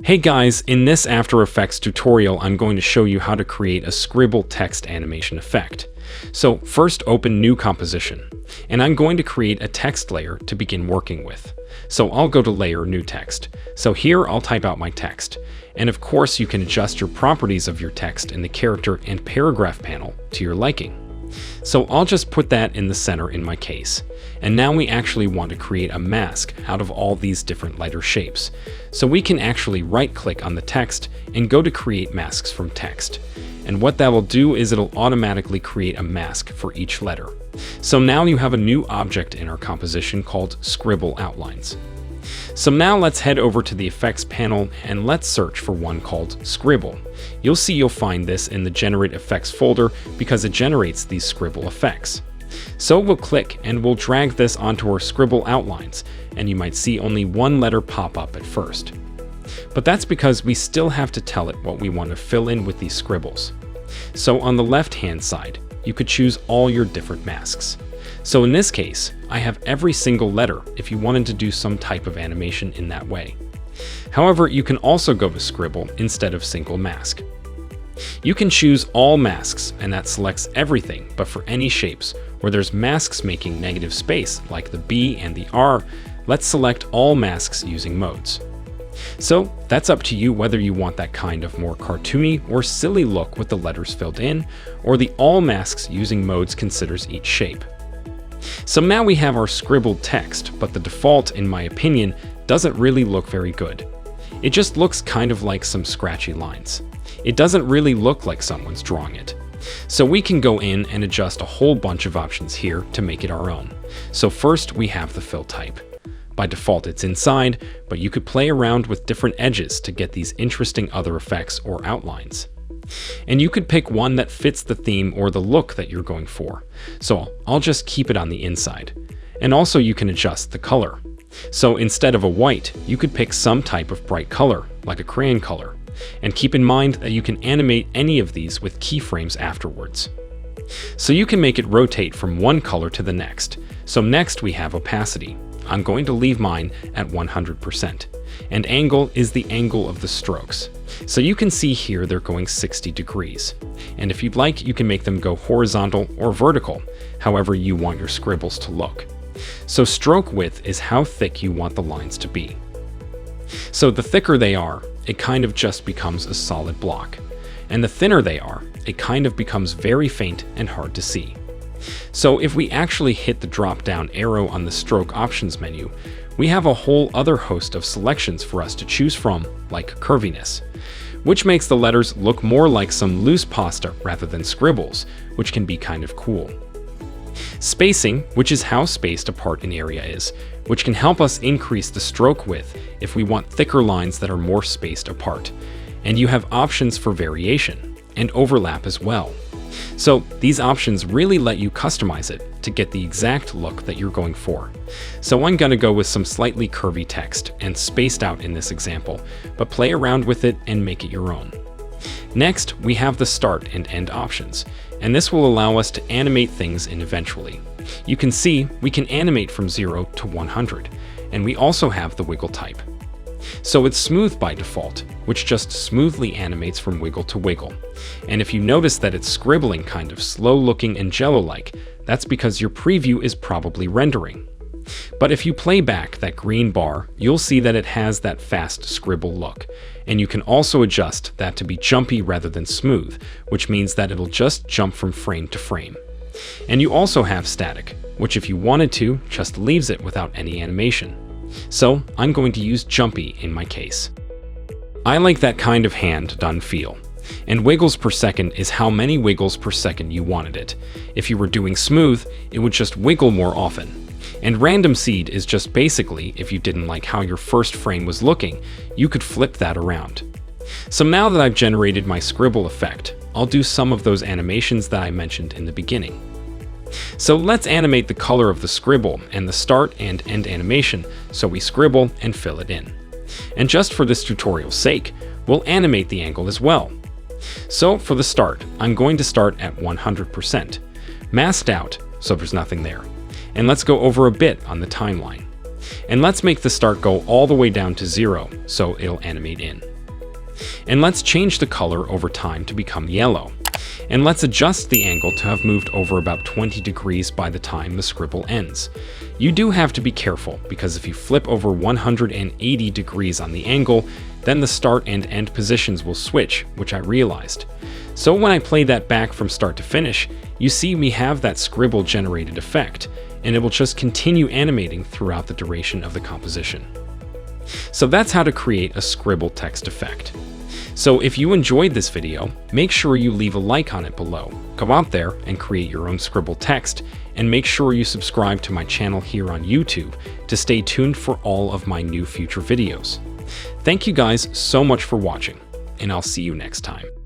Hey guys, in this After Effects tutorial, I'm going to show you how to create a Scribble text animation effect. So first open New Composition, and I'm going to create a text layer to begin working with. So I'll go to Layer, New Text. So here I'll type out my text. And of course you can adjust your properties of your text in the character and paragraph panel to your liking. So I'll just put that in the center in my case. And now we actually want to create a mask out of all these different lighter shapes. So we can actually right-click on the text and go to Create Masks from Text. And what that will do is it'll automatically create a mask for each letter. So now you have a new object in our composition called Scribble Outlines. So now let's head over to the Effects panel and let's search for one called Scribble. You'll find this in the Generate Effects folder because it generates these Scribble effects. So we'll click and we'll drag this onto our Scribble outlines, and you might see only one letter pop up at first. But that's because we still have to tell it what we want to fill in with these scribbles. So on the left-hand side, you could choose all your different masks. So in this case, I have every single letter if you wanted to do some type of animation in that way. However, you can also go to Scribble instead of Single Mask. You can choose all masks, and that selects everything, but for any shapes where there's masks making negative space, like the B and the R, let's select all masks using modes. So that's up to you whether you want that kind of more cartoony or silly look with the letters filled in, or the all masks using modes considers each shape. So now we have our scribbled text, but the default, in my opinion, doesn't really look very good. It just looks kind of like some scratchy lines. It doesn't really look like someone's drawing it. So we can go in and adjust a whole bunch of options here to make it our own. So first we have the fill type. By default it's inside, but you could play around with different edges to get these interesting other effects or outlines. And you could pick one that fits the theme or the look that you're going for. So I'll just keep it on the inside. And also you can adjust the color. So instead of a white, you could pick some type of bright color, like a crayon color. And keep in mind that you can animate any of these with keyframes afterwards. So you can make it rotate from one color to the next. So next we have opacity. I'm going to leave mine at 100%. And angle is the angle of the strokes. So you can see here they're going 60 degrees. And if you'd like, you can make them go horizontal or vertical, however you want your scribbles to look. So stroke width is how thick you want the lines to be. So the thicker they are, it kind of just becomes a solid block. And the thinner they are, it kind of becomes very faint and hard to see. So if we actually hit the drop-down arrow on the stroke options menu, we have a whole other host of selections for us to choose from, like curviness, which makes the letters look more like some loose pasta rather than scribbles, which can be kind of cool. Spacing, which is how spaced apart an area is, which can help us increase the stroke width if we want thicker lines that are more spaced apart. And you have options for variation and overlap as well. So these options really let you customize it to get the exact look that you're going for. So I'm going to go with some slightly curvy text and spaced out in this example, but play around with it and make it your own. Next, we have the start and end options, and this will allow us to animate things in eventually. You can see we can animate from 0 to 100, and we also have the wiggle type. So it's smooth by default, which just smoothly animates from wiggle to wiggle. And if you notice that it's scribbling kind of slow-looking and jello-like, that's because your preview is probably rendering. But if you play back that green bar, you'll see that it has that fast scribble look. And you can also adjust that to be jumpy rather than smooth, which means that it'll just jump from frame to frame. And you also have static, which if you wanted to, just leaves it without any animation. So I'm going to use jumpy in my case. I like that kind of hand-done feel. And wiggles per second is how many wiggles per second you wanted it. If you were doing smooth, it would just wiggle more often. And random seed is just basically, if you didn't like how your first frame was looking, you could flip that around. So now that I've generated my scribble effect, I'll do some of those animations that I mentioned in the beginning. So let's animate the color of the scribble and the start and end animation, so we scribble and fill it in. And just for this tutorial's sake, we'll animate the angle as well. So for the start, I'm going to start at 100%, masked out so there's nothing there. And let's go over a bit on the timeline. And let's make the start go all the way down to 0, so it'll animate in. And let's change the color over time to become yellow. And let's adjust the angle to have moved over about 20 degrees by the time the scribble ends. You do have to be careful, because if you flip over 180 degrees on the angle, then the start and end positions will switch, which I realized. So when I play that back from start to finish, you see we have that scribble generated effect, and it will just continue animating throughout the duration of the composition. So that's how to create a scribble text effect. So if you enjoyed this video, make sure you leave a like on it below. Go out there and create your own scribble text, and make sure you subscribe to my channel here on YouTube to stay tuned for all of my new future videos. Thank you guys so much for watching, and I'll see you next time.